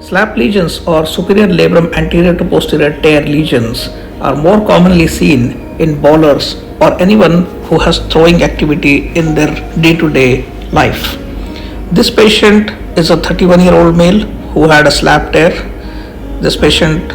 SLAP lesions or superior labrum anterior to posterior tear lesions are more commonly seen in bowlers or anyone who has throwing activity in their day-to-day life. This patient is a 31-year-old male who had a SLAP tear. This patient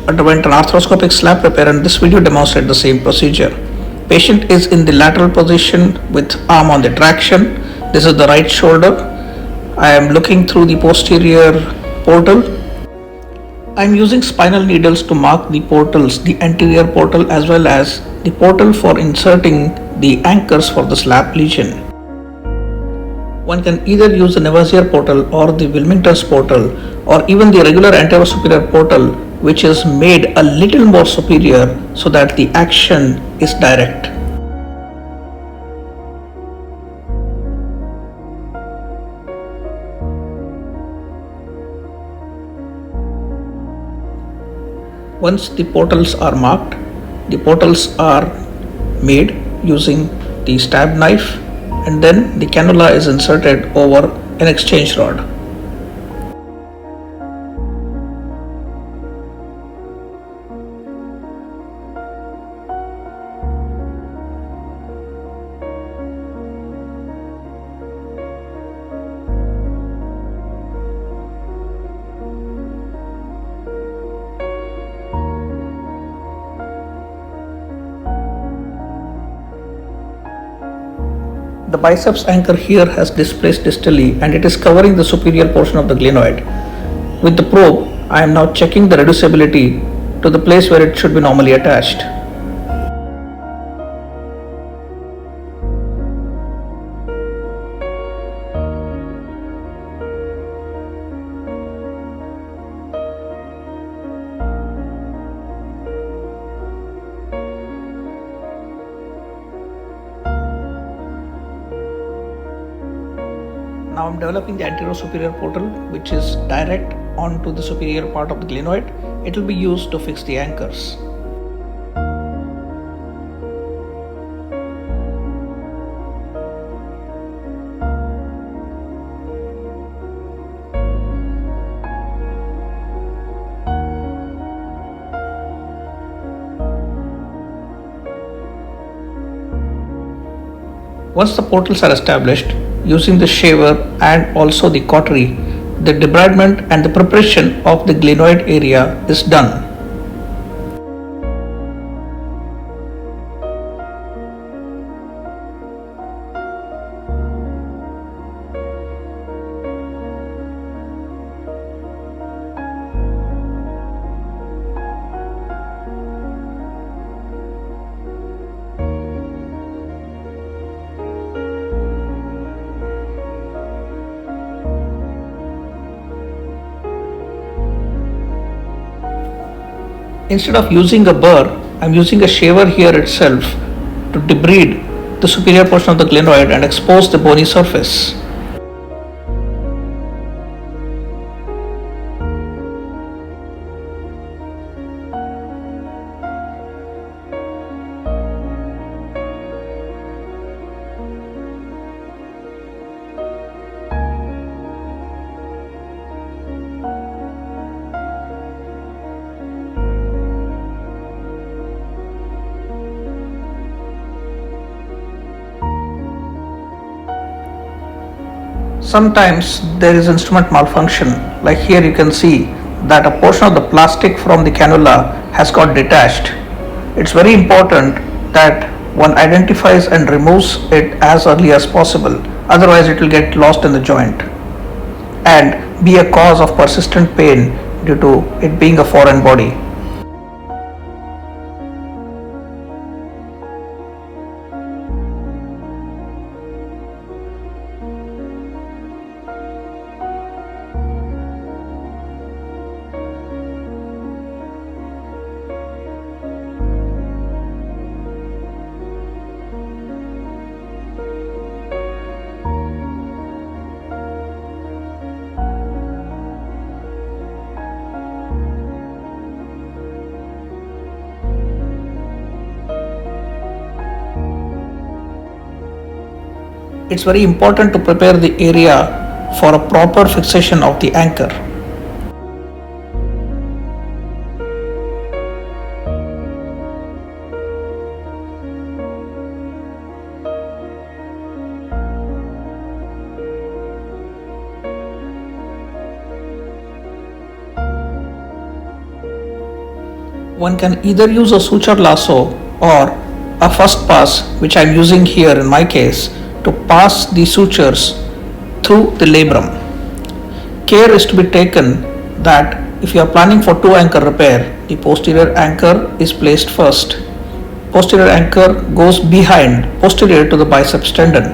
underwent an arthroscopic SLAP repair, and this video demonstrates the same procedure. Patient is in the lateral position with arm on the traction. This is the right shoulder. I am looking through the posterior portal. I am using spinal needles to mark the portals, the anterior portal as well as the portal for inserting the anchors for the SLAP lesion. One can either use the Nevazier portal or the Wilmington's portal or even the regular anterior superior portal, which is made a little more superior so that the action is direct. Once the portals are marked, the portals are made using the stab knife, and then the cannula is inserted over an exchange rod. The biceps anchor here has displaced distally and it is covering the superior portion of the glenoid. With the probe, I am now checking the reducibility to the place where it should be normally attached. Now I am developing the anterior superior portal, which is direct onto the superior part of the glenoid. It will be used to fix the anchors. Once the portals are established, using the shaver and also the cautery, the debridement and the preparation of the glenoid area is done. Instead of using a burr, I am using a shaver here itself to debride the superior portion of the glenoid and expose the bony surface. Sometimes there is instrument malfunction, like here you can see that a portion of the plastic from the cannula has got detached. It's very important that one identifies and removes it as early as possible, otherwise it will get lost in the joint and be a cause of persistent pain due to it being a foreign body. It's very important to prepare the area for a proper fixation of the anchor. One can either use a suture lasso or a first pass, which I am using here in my case, to pass the sutures through the labrum. Care is to be taken that if you are planning for two anchor repair, the posterior anchor is placed first. Posterior anchor goes behind, posterior to the biceps tendon.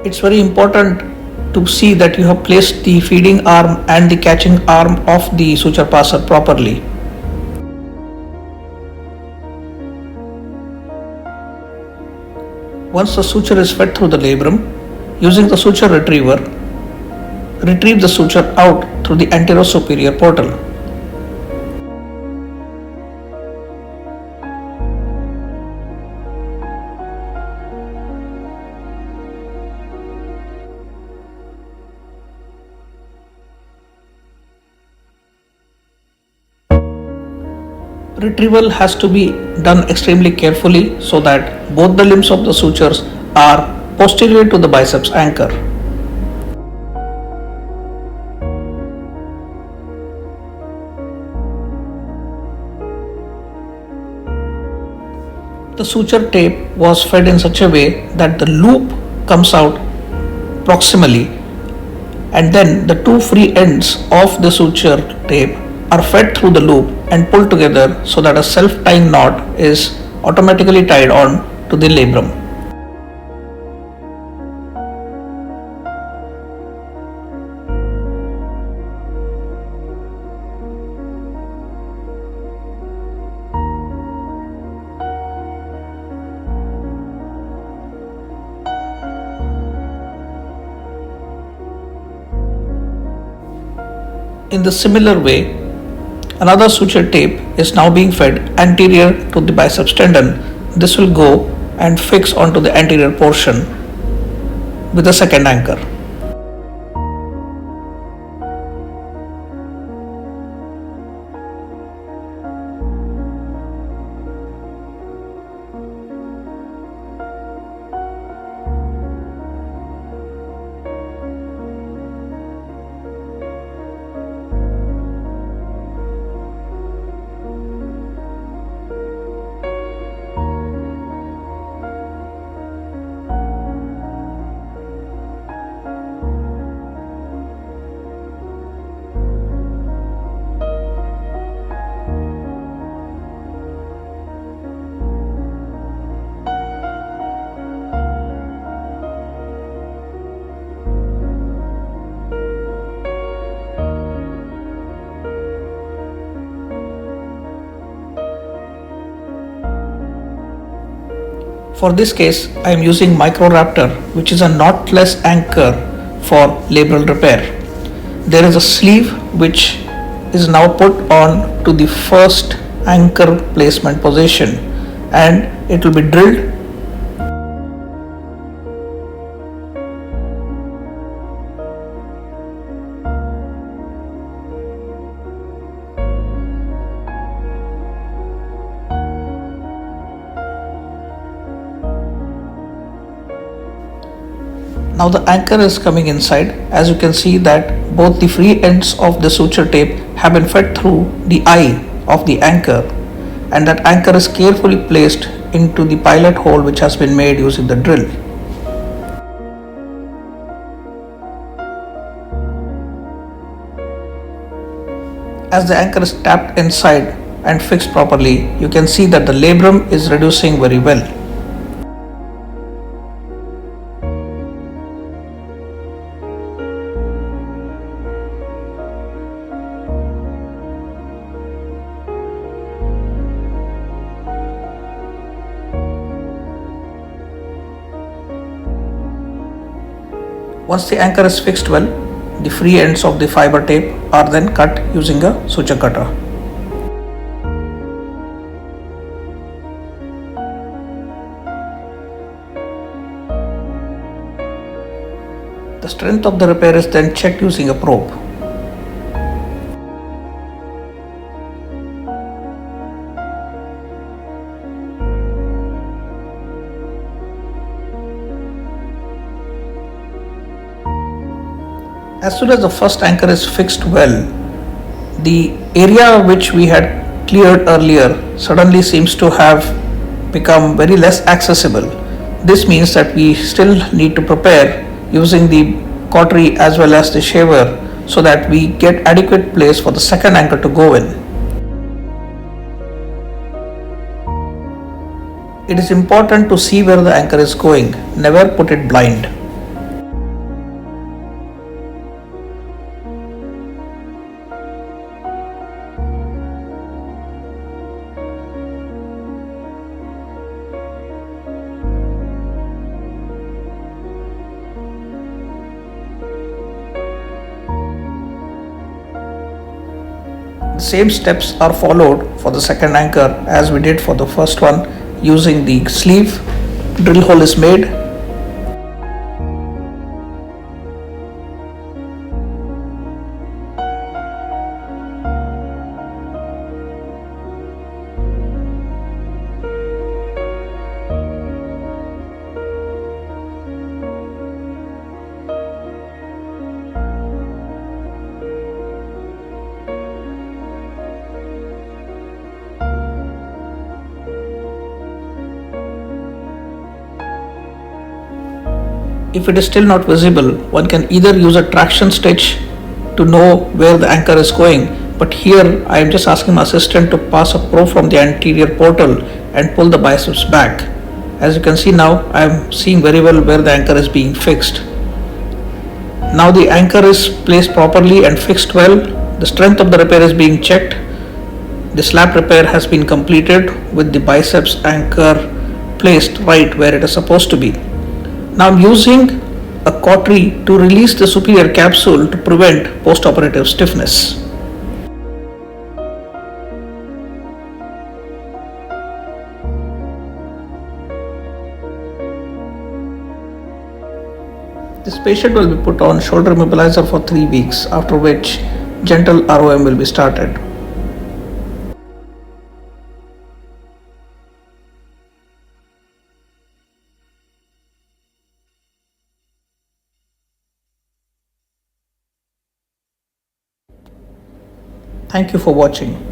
It's very important to see that you have placed the feeding arm and the catching arm of the suture passer properly. Once the suture is fed through the labrum, using the suture retriever, retrieve the suture out through the anterosuperior portal. Retrieval has to be done extremely carefully so that both the limbs of the sutures are posterior to the biceps anchor. The suture tape was fed in such a way that the loop comes out proximally, and then the two free ends of the suture tape are fed through the loop and pulled together so that a self-tying knot is automatically tied on to the labrum. In the similar way, another suture tape is now being fed anterior to the biceps tendon. This will go and fix onto the anterior portion with a second anchor. For this case, I am using Microraptor, which is a knotless anchor for labral repair. There is a sleeve which is now put on to the first anchor placement position, and it will be drilled. Now the anchor is coming inside. As you can see that both the free ends of the suture tape have been fed through the eye of the anchor, and that anchor is carefully placed into the pilot hole which has been made using the drill. As the anchor is tapped inside and fixed properly, you can see that the labrum is reducing very well. Once the anchor is fixed well, the free ends of the fiber tape are then cut using a suture cutter. The strength of the repair is then checked using a probe. As soon as the first anchor is fixed well, The area which we had cleared earlier suddenly seems to have become very less accessible. This means that we still need to prepare using the cautery as well as the shaver so that we get adequate place for the second anchor to go in. It is important to see where the anchor is going, never put it blind. The same steps are followed for the second anchor as we did for the first one. Using the sleeve, drill hole is made. If it is still not visible, one can either use a traction stitch to know where the anchor is going, but here I am just asking my assistant to pass a probe from the anterior portal and pull the biceps back. As you can see now, I am seeing very well where the anchor is being fixed. Now the anchor is placed properly and fixed well. The strength of the repair is being checked. The slap repair has been completed with the biceps anchor placed right where it is supposed to be. Now I'm using a cautery to release the superior capsule to prevent post-operative stiffness. This patient will be put on shoulder immobilizer for 3 weeks, after which gentle ROM will be started. Thank you for watching.